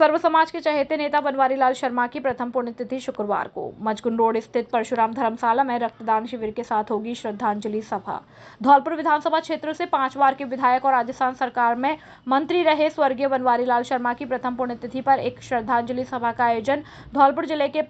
सर्व समाज के चहेते नेता बनवारी लाल शर्मा की प्रथम पुण्यतिथि शुक्रवार को मचकुंड रोड स्थित परशुराम धर्मशाला में रक्तदान शिविर के साथ होगी श्रद्धांजलि सभा। धौलपुर विधानसभा क्षेत्र से 5 बार के विधायक और राजस्थान सरकार में मंत्री रहे स्वर्गीय बनवारी लाल शर्मा की प्रथम पुण्यतिथि पर एक श्रद्धांजलि सभा का आयोजन धौलपुर जिले के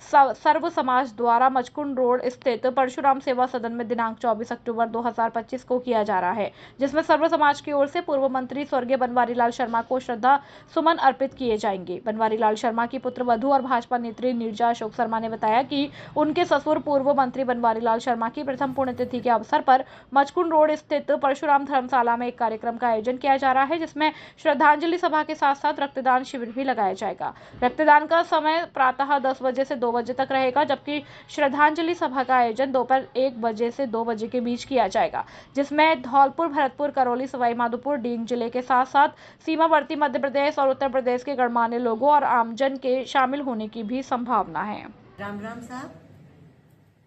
सर्व समाज द्वारा मचकुंड रोड स्थित परशुराम सेवा सदन में दिनांक 24 अक्टूबर 2025 को किया जा रहा है, जिसमें सर्व समाज की ओर से पूर्व मंत्री स्वर्गीय बनवारी लाल शर्मा को श्रद्धा सुमन अर्पित किए जाएंगे। बनवारी लाल शर्मा की पुत्र वधू और भाजपा नेत्री नीरजा अशोक शर्मा ने बताया कि उनके ससुर पूर्व मंत्री बनवारी लाल शर्मा की प्रथम पुण्यतिथि के अवसर पर मचकुंड रोड स्थित परशुराम धर्मशाला में एक कार्यक्रम का आयोजन किया जा रहा है, जिसमें श्रद्धांजलि सभा के साथ साथ रक्तदान शिविर भी लगाया जाएगा। रक्तदान का समय प्रातः 10 बजे से 2 बजे तक रहेगा, जबकि श्रद्धांजलि सभा का आयोजन दोपहर 1 बजे से 2 बजे के बीच किया जाएगा, जिसमें धौलपुर, भरतपुर, करौली, सवाई माधोपुर, डींग जिले के साथ साथ सीमावर्ती मध्य प्रदेश और उत्तर प्रदेश के गणमान्य लोगों और आमजन के शामिल होने की भी संभावना है। राम राम साहब,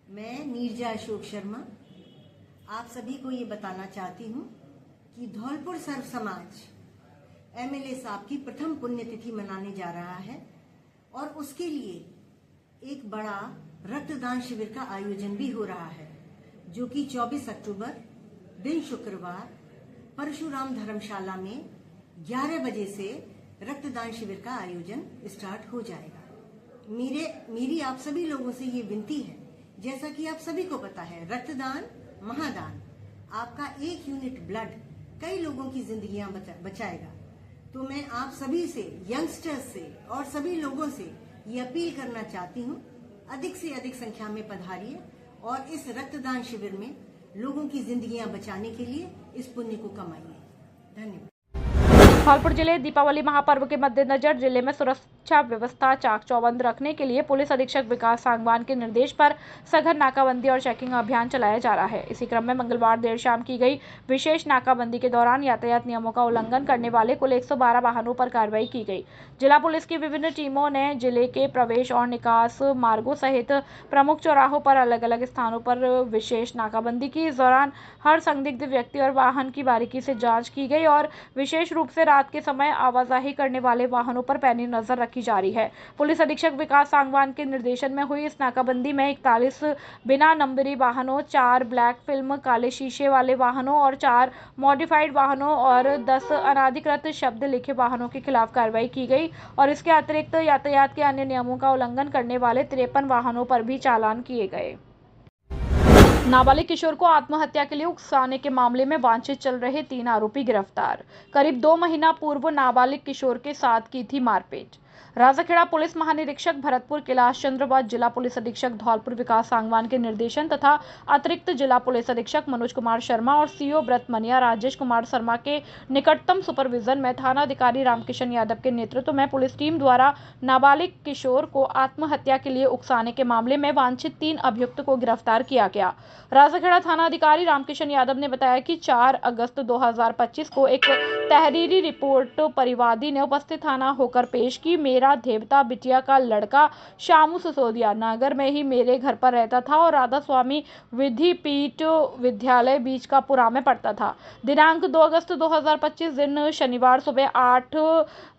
मैं नीरजा अशोक शर्मा आप सभी को ये बताना चाहती हूँ कि धौलपुर सर्व समाज एमएलए साहब की प्रथम पुण्यतिथि मनाने जा रहा है और उसके लिए एक बड़ा रक्तदान शिविर का आयोजन भी हो रहा है, जो कि 24 अक्टूबर दिन शुक्रवार परशुराम धर्मशाला में 11 बजे से रक्तदान शिविर का आयोजन स्टार्ट हो जाएगा। मेरी आप सभी लोगों से ये विनती है, जैसा कि आप सभी को पता है, रक्तदान महादान, आपका एक यूनिट ब्लड कई लोगों की जिंदगियां बचाएगा। तो मैं आप सभी से, यंगस्टर्स से और सभी लोगों से ये अपील करना चाहती हूँ, अधिक से अधिक संख्या में पधारिए और इस रक्तदान शिविर में लोगों की जिंदगियां बचाने के लिए इस पुण्य को कमाइए। धन्यवाद। धौलपुर जिले दीपावली महापर्व के मद्देनजर जिले में सुरक्षा व्यवस्था चाक चौबंद रखने के लिए पुलिस अधीक्षक विकास सांगवान के निर्देश पर सघन नाकाबंदी और चेकिंग अभियान चलाया जा रहा है। इसी क्रम में मंगलवार देर शाम की गई विशेष नाकाबंदी के दौरान यातायात नियमों का उल्लंघन करने वाले कुल 112 वाहनों पर कार्रवाई की गई। जिला पुलिस की विभिन्न टीमों ने जिले के प्रवेश और निकास मार्गों सहित प्रमुख चौराहों पर अलग अलग स्थानों पर विशेष नाकाबंदी की। इस दौरान हर संदिग्ध व्यक्ति और वाहन की बारीकी से जाँच की गई और विशेष रूप से रात के समय आवाजाही करने वाले वाहनों पर पैनी नजर रखी जा रही है। पुलिस अधीक्षक विकास सांगवान के निर्देशन में हुई इस नाकाबंदी में 41 बिना नंबरी वाहनों, 4 ब्लैक फिल्म काले शीशे वाले वाहनों और 4 मॉडिफाइड वाहनों और 10 अनाधिकृत शब्द लिखे वाहनों के खिलाफ कार्रवाई की गई और इसके अतिरिक्त यातायात के अन्य नियमों का उल्लंघन करने वाले 53 वाहनों पर भी चालान किए गए। नाबालिग किशोर को आत्महत्या के लिए उकसाने के मामले में वांछित चल रहे 3 आरोपी गिरफ्तार। करीब 2 महीना पूर्व नाबालिग किशोर के साथ की थी मारपीट। राजाखेड़ा पुलिस महानिरीक्षक भरतपुर कैलाश चंद्र व जिला पुलिस अधीक्षक धौलपुर विकास सांगवान के निर्देशन तथा अतिरिक्त जिला पुलिस अधीक्षक मनोज कुमार शर्मा और सीओ व्रत मनिया राजेश कुमार शर्मा के निकटतम सुपरविजन में थाना अधिकारी रामकिशन यादव के नेतृत्व में पुलिस टीम द्वारा नाबालिग किशोर को आत्महत्या के लिए उकसाने के मामले में वांछित 3 अभियुक्त को गिरफ्तार किया गया। राजाखेड़ा थाना अधिकारी रामकिशन यादव ने बताया कि 4 अगस्त 2025 को एक तहरीरी रिपोर्ट परिवादी ने उपस्थित थाना होकर पेश की। मेरा देवता बिटिया का लड़का शामू सिसोदिया नगर में ही मेरे घर पर रहता था और राधा स्वामी विधिपीठ विद्यालय बीच का पुरा में पढ़ता था। दिनांक 2 अगस्त 2025 दिन शनिवार सुबह 8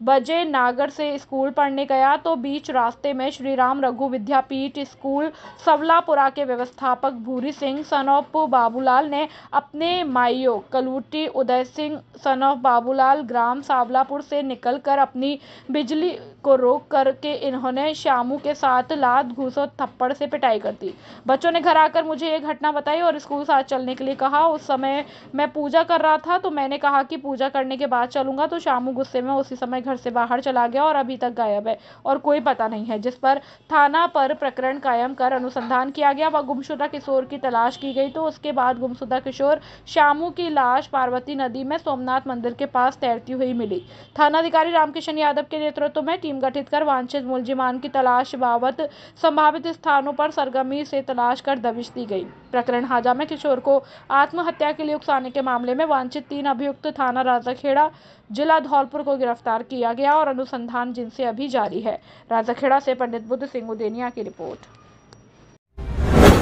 बजे नागर से स्कूल पढ़ने गया तो बीच रास्ते में श्री राम रघु विद्यापीठ स्कूल सवलापुरा के व्यवस्थापक भूरी सिंह सन ऑफ बाबूलाल ने अपने माइयो कलूटी उदय सिंह सन ऑफ बाबूलाल ग्राम सावलापुर से निकलकर अपनी बिजली को रोक करके इन्होंने शामू के साथ लात घूस और थप्पड़ से पिटाई कर दी। बच्चों ने घर आकर मुझे ये घटना बताई और स्कूल साथ चलने के लिए कहा। उस समय मैं पूजा कर रहा था तो मैंने कहा कि पूजा करने के बाद चलूंगा, तो शामू गुस्से में उसी समय घर से बाहर चला गया और अभी तक गायब है और कोई पता नहीं है, जिस पर थाना पर प्रकरण कायम कर अनुसंधान किया गया व गुमशुदा किशोर की तलाश की गई। तो उसके बाद गुमशुदा किशोर शामू की लाश पार्वती नदी में सोमनाथ मंदिर के पास तैरती हुई मिली। थाना अधिकारी रामकिशन यादव के नेतृत्व में टीम गठित कर वांछित मुलजिमान की तलाश बाबत संभावित स्थानों पर सरगर्मी से तलाश कर दबिश दी गई। प्रकरण हाजा में किशोर को आत्महत्या के लिए उकसाने के मामले में वांछित 3 अभियुक्त थाना राजाखेड़ा जिला धौलपुर को गिरफ्तार किया गया और अनुसंधान जिनसे अभी जारी है। राजाखेड़ा से पंडित बुद्ध सिंह उदेनिया की रिपोर्ट।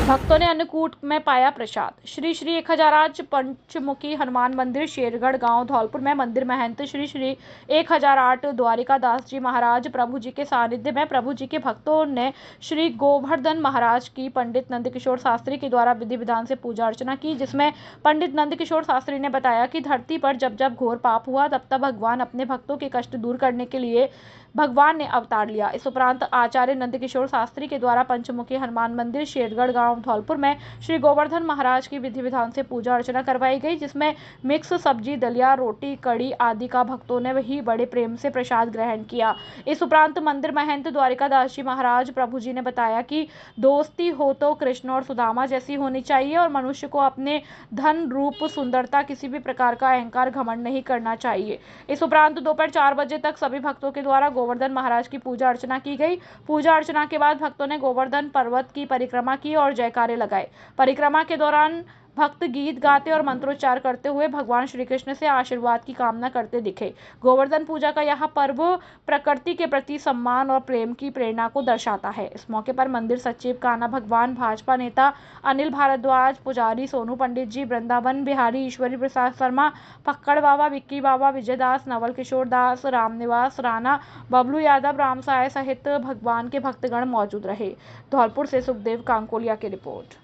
भक्तों ने अन्नकूट में पाया प्रसाद। श्री श्री 1008 पंचमुखी हनुमान मंदिर शेरगढ़ गांव धौलपुर में मंदिर महंत श्री श्री 1008 द्वारिकादास जी महाराज प्रभु जी के सानिध्य में प्रभु जी के भक्तों ने श्री गोवर्धन महाराज की पंडित नंदकिशोर शास्त्री के द्वारा विधि विधान से पूजा अर्चना की, जिसमें पंडित नंदकिशोर शास्त्री ने बताया कि धरती पर जब जब घोर पाप हुआ तब तब भगवान अपने भक्तों के कष्ट दूर करने के लिए भगवान ने अवतार लिया। इस उपरांत आचार्य नंदकिशोर शास्त्री के द्वारा पंचमुखी हनुमान मंदिर शेरगढ़ गांव धौलपुर में श्री गोवर्धन महाराज की विधि विधान से पूजा अर्चना करवाई गई, जिसमें मिक्स सब्जी, दलिया, रोटी, कड़ी आदि का भक्तों ने वही बड़े प्रेम से प्रसाद ग्रहण किया। इस उपरांत मंदिर महंत द्वारिकादास जी महाराज प्रभु जी ने बताया कि दोस्ती हो तो कृष्ण और सुदामा जैसी होनी चाहिए और मनुष्य को अपने धन, रूप, सुंदरता, किसी भी प्रकार का अहंकार, घमंड नहीं करना चाहिए। इस उपरांत दोपहर 4 बजे तक सभी भक्तों के द्वारा गोवर्धन महाराज की पूजा अर्चना की गई। पूजा अर्चना के बाद भक्तों ने गोवर्धन पर्वत की परिक्रमा की और जयकारे लगाए। परिक्रमा के दौरान भक्त गीत गाते और मंत्रोच्चार करते हुए भगवान श्री कृष्ण से आशीर्वाद की कामना करते दिखे। गोवर्धन पूजा का यह पर्व प्रकृति के प्रति सम्मान और प्रेम की प्रेरणा को दर्शाता है। इस मौके पर मंदिर सचिव कान्हा भगवान, भाजपा नेता अनिल भारद्वाज, पुजारी सोनू पंडित जी, वृंदावन बिहारी, ईश्वरी प्रसाद शर्मा, पक्कड़ बाबा, विक्की बाबा, विजय दास, नवल किशोर दास, रामनिवास राणा, बबलू यादव, राम साय सहित भगवान के भक्तगण मौजूद रहे। धौलपुर से सुखदेव कांकोलिया की रिपोर्ट।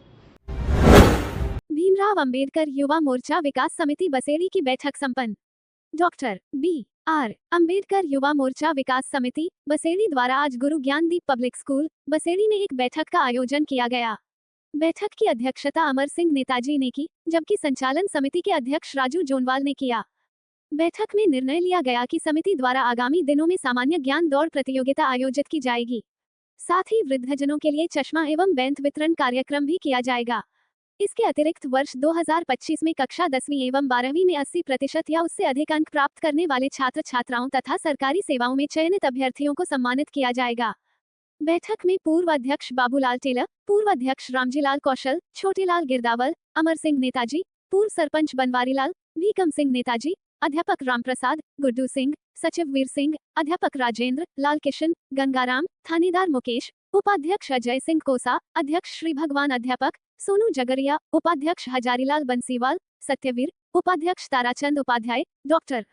भीमराव अंबेडकर युवा मोर्चा विकास समिति बसेड़ी की बैठक संपन्न। Doctor B.R. अंबेडकर युवा मोर्चा विकास समिति बसेड़ी द्वारा आज गुरु ज्ञानदीप पब्लिक स्कूल बसेड़ी में एक बैठक का आयोजन किया गया। बैठक की अध्यक्षता अमर सिंह नेताजी ने की, जबकि संचालन समिति के अध्यक्ष राजू जोनवाल ने किया। बैठक में निर्णय लिया गया कि समिति द्वारा आगामी दिनों में सामान्य ज्ञान दौड़ प्रतियोगिता आयोजित की जाएगी। साथ ही वृद्धजनों के लिए चश्मा एवं बैंत वितरण कार्यक्रम भी किया जाएगा। इसके अतिरिक्त वर्ष 2025 में कक्षा 10वीं एवं 12वीं में 80% या उससे अधिक अंक प्राप्त करने वाले छात्र छात्राओं तथा सरकारी सेवाओं में चयनित अभ्यर्थियों को सम्मानित किया जाएगा। बैठक में पूर्व अध्यक्ष बाबूलाल टेलर, पूर्व अध्यक्ष रामजीलाल कौशल, छोटेलाल गिरदावल, अमर सिंह नेताजी, पूर्व सरपंच बनवारीलाल, भीकम सिंह नेताजी, अध्यापक रामप्रसाद, गुड्डू सिंह, सचिव वीर सिंह, अध्यापक राजेंद्र, लाल किशन, गंगाराम, थानेदार मुकेश, उपाध्यक्ष अजय सिंह कोसा, अध्यक्ष श्री भगवान, अध्यापक सोनू जगरिया, उपाध्यक्ष हजारीलाल बंसीवाल, सत्यवीर, उपाध्यक्ष ताराचंद उपाध्याय, डॉक्टर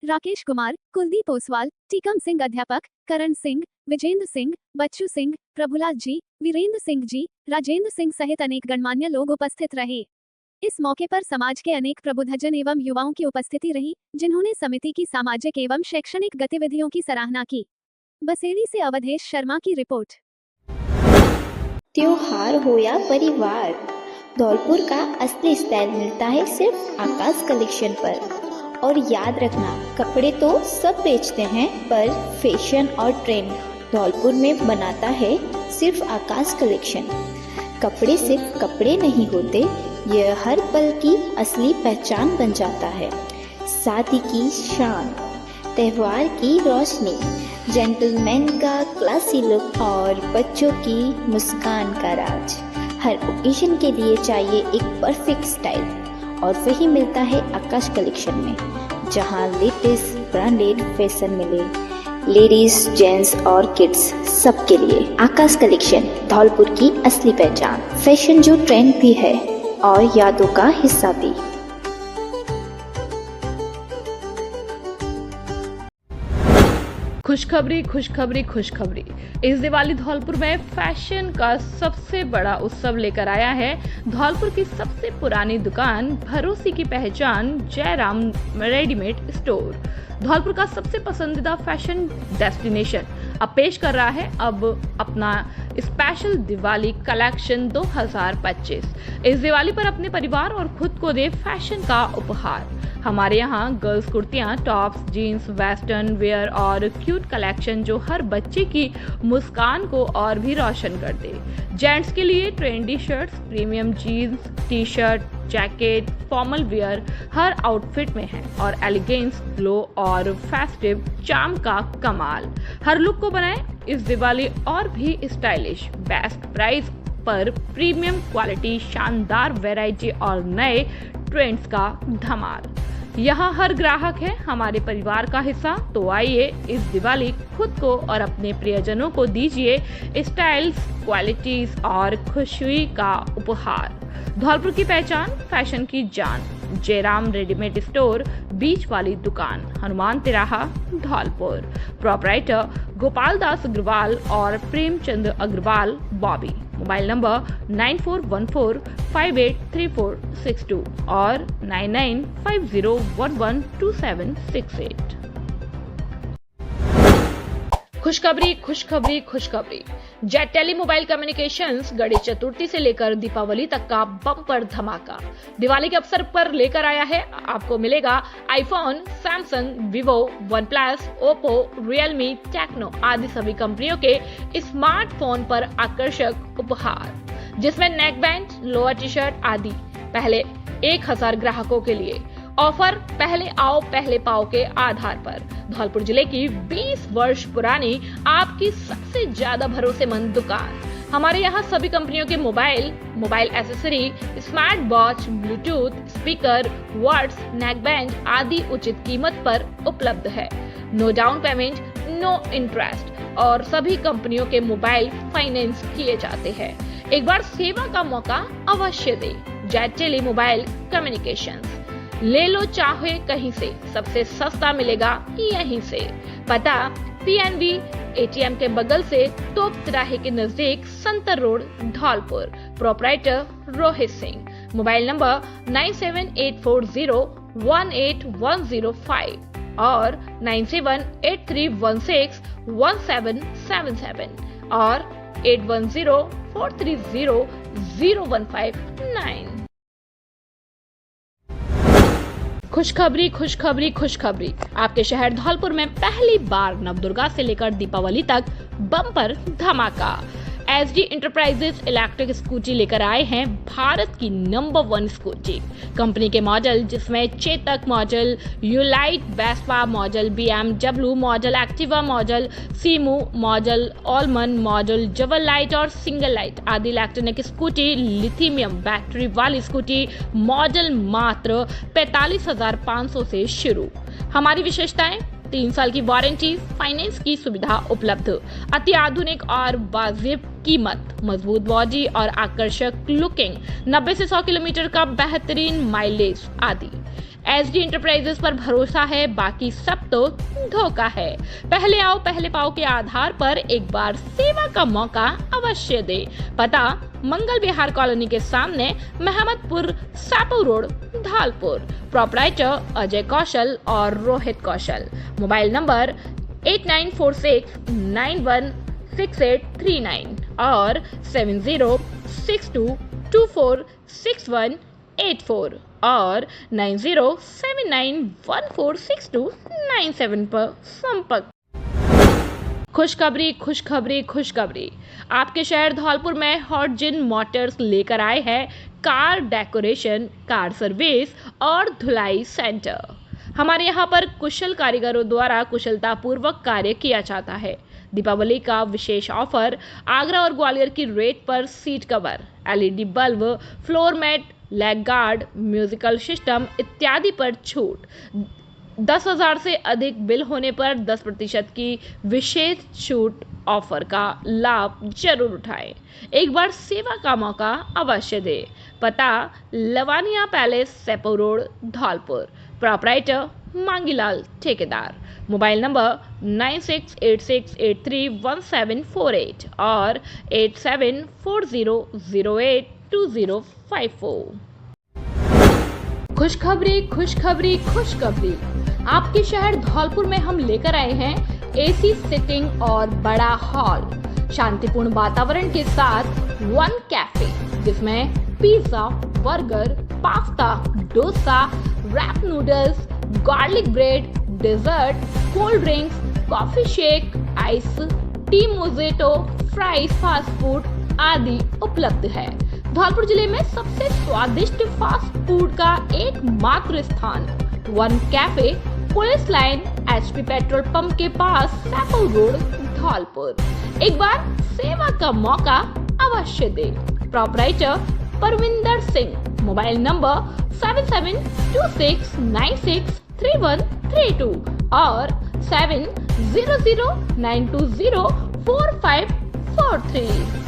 राकेश कुमार, कुलदीप ओसवाल, टीकम सिंह अध्यापक, करण सिंह, विजेंद्र सिंह, बच्चू सिंह, प्रभुलाल जी, वीरेंद्र सिंह जी, राजेंद्र सिंह सहित अनेक गणमान्य लोग उपस्थित रहे। इस मौके पर समाज के अनेक प्रबुद्धजन एवं युवाओं की उपस्थिति रही, जिन्होंने समिति की सामाजिक एवं शैक्षणिक गतिविधियों की सराहना की। बसेड़ी से अवधेश शर्मा की रिपोर्ट। त्योहार हो या परिवार, धौलपुर का असली स्टाइल मिलता है सिर्फ आकाश कलेक्शन पर। और याद रखना, कपड़े तो सब बेचते हैं पर फैशन और ट्रेंड धौलपुर में बनाता है सिर्फ आकाश कलेक्शन। कपड़े सिर्फ कपड़े नहीं होते, यह हर पल की असली पहचान बन जाता है। शादी की शान, त्योहार की रोशनी, जेंटलमैन का क्लासी लुक और बच्चों की मुस्कान का राज। हर ओकेजन के लिए चाहिए एक परफेक्ट स्टाइल और वही मिलता है आकाश कलेक्शन में, जहां लेटेस्ट ब्रांडेड फैशन मिले। लेडीज, जेंट्स और किड्स सबके लिए आकाश कलेक्शन धौलपुर की असली पहचान। फैशन जो ट्रेंड भी है और यादों का हिस्सा भी। खुशखबरी खुशखबरी खुशखबरी। इस दिवाली धौलपुर में फैशन का सबसे बड़ा उत्सव लेकर आया है धौलपुर की सबसे पुरानी दुकान, भरोसे की पहचान, जयराम रेडीमेड स्टोर। धौलपुर का सबसे पसंदीदा फैशन डेस्टिनेशन अब पेश कर रहा है अपना स्पेशल दिवाली कलेक्शन 2025। इस दिवाली पर अपने परिवार और खुद को दे फैशन का उपहार। हमारे यहाँ गर्ल्स कुर्तियाँ, टॉप्स, जीन्स, वेस्टर्न वेयर और क्यूट कलेक्शन जो हर बच्चे की मुस्कान को और भी रोशन कर दे। जेंट्स के लिए trendy shirts, premium jeans, T shirt, jacket, formal wear हर आउटफिट में है और एलिगेंस, ग्लो और फेस्टिव चार्म का कमाल। हर लुक को बनाए इस दिवाली और भी स्टाइलिश। बेस्ट प्राइस पर प्रीमियम क्वालिटी, शानदार वैरायटी और नए ट्रेंड्स का धमाल। यहाँ हर ग्राहक है हमारे परिवार का हिस्सा। तो आइए इस दिवाली खुद को और अपने प्रियजनों को दीजिए स्टाइल्स, क्वालिटीज और खुशी का उपहार। धौलपुर की पहचान, फैशन की जान, जयराम रेडीमेड स्टोर, बीच वाली दुकान, हनुमान तिराहा, धौलपुर। प्रोपराइटर गोपाल दास अग्रवाल और Premchand Agarwal, Bobby. Mobile number 9414583462 और 9950112768। खुशखबरी खुशखबरी खुशखबरी। Jet Tele Mobile Communications Ganesh Chaturthi से लेकर दीपावली तक का बम्पर धमाका दिवाली के अवसर पर लेकर आया है। आपको मिलेगा iPhone, Samsung, Vivo, OnePlus, Oppo, Realme, Tecno आदि सभी कंपनियों के स्मार्टफोन पर आकर्षक उपहार, जिसमें neck band, lower T shirt आदि। पहले 1000 ग्राहकों के लिए ऑफर पहले आओ पहले पाओ के आधार पर। धौलपुर जिले की 20 वर्ष पुरानी आपकी सबसे ज्यादा भरोसेमंद दुकान। हमारे यहाँ सभी कंपनियों के mobile accessory, smart watch, Bluetooth, speaker, वर्ड्स, नेक बैंड आदि उचित कीमत पर उपलब्ध है। No down payment, no interest और सभी कंपनियों के मोबाइल फाइनेंस किए जाते हैं। एक बार सेवा का मौका अवश्य दे। जेट टेली मोबाइल कम्युनिकेशंस, ले लो चाहे कहीं से, सबसे सस्ता मिलेगा यहीं से। पता पीएनबी एटीएम के बगल से, तोप तिराहे के नजदीक, Santar road, Dholpur. Proprietor Rohit Singh. Mobile number 9784018105 और 9783161777 और 8104300159। खुशखबरी खुशखबरी खुशखबरी। आपके शहर धौलपुर में पहली बार नवदुर्गा से लेकर दीपावली तक बम्पर धमाका। एसडी इंटरप्राइजेस इलेक्ट्रिक स्कूटी लेकर आए हैं भारत की नंबर 1 स्कूटी कंपनी के मॉडल, जिसमें चेतक मॉडल, यूलाइट, Vespa model, BMW model, Activa model, सीमू मॉडल, ऑलमन मॉडल, जवल लाइट और सिंगल लाइट आदि इलेक्ट्रॉनिक स्कूटी, लिथियम बैटरी वाली स्कूटी मॉडल मात्र 45,500 से शुरू। हमारी विशेषताएं: 3 साल की वारंटी, फाइनेंस की सुविधा उपलब्ध, अति आधुनिक और वाजिब कीमत, मजबूत बॉडी और आकर्षक लुकिंग, 90 से 100 किलोमीटर का बेहतरीन माइलेज आदि। एसडी इंटरप्राइजेस पर भरोसा है, बाकी सब तो धोखा है। पहले आओ पहले पाओ के आधार पर एक बार सेवा का मौका अवश्य दे। पता मंगल विहार कॉलोनी के सामने, महमदपुर, सापू रोड, धौलपुर। प्रोपराइटर अजय कौशल और रोहित कौशल। मोबाइल नंबर 8946916839 और 7062246184 और 9079146297 पर संपर्क। खुशखबरी खुशखबरी खुशखबरी। आपके शहर धौलपुर में हॉटजिन मोटर्स लेकर आए हैं कार डेकोरेशन, कार सर्विस और धुलाई सेंटर। हमारे यहाँ पर कुशल कारीगरों द्वारा कुशलता पूर्वक कार्य किया जाता है। दीपावली का विशेष ऑफर: आगरा और ग्वालियर की रेट पर seat cover, LED bulb, floor mat, leg guard, musical system इत्यादि पर छूट। 10,000 से अधिक बिल होने पर 10% की विशेष छूट ऑफर का लाभ जरूर उठाएं। एक बार सेवा का मौका अवश्य दे। पता Lavania palace, Saipau road, Dholpur. Proprietor Mangilal ठेकेदार। मोबाइल नंबर 9686831748 और 8740082054। खुशखबरी खुशखबरी खुशखबरी। आपके शहर धौलपुर में हम लेकर आए हैं AC सिटिंग और बड़ा हॉल, शांतिपूर्ण वातावरण के साथ 1 कैफे, जिसमें pizza, burger, pasta, dosa, wrap noodles, garlic bread, dessert, cold drinks, coffee shake, ice tea, mojito, fries, fast food आदि उपलब्ध है। धौलपुर जिले में सबसे स्वादिष्ट फास्ट फूड का एकमात्र स्थान 1 cafe, police line, HP petrol pump के पास, सैपो रोड, धौलपुर। एक बार सेवा का मौका अवश्य दे। Proprietor Parvinder Singh. Mobile number 7726963132 और 7009204543।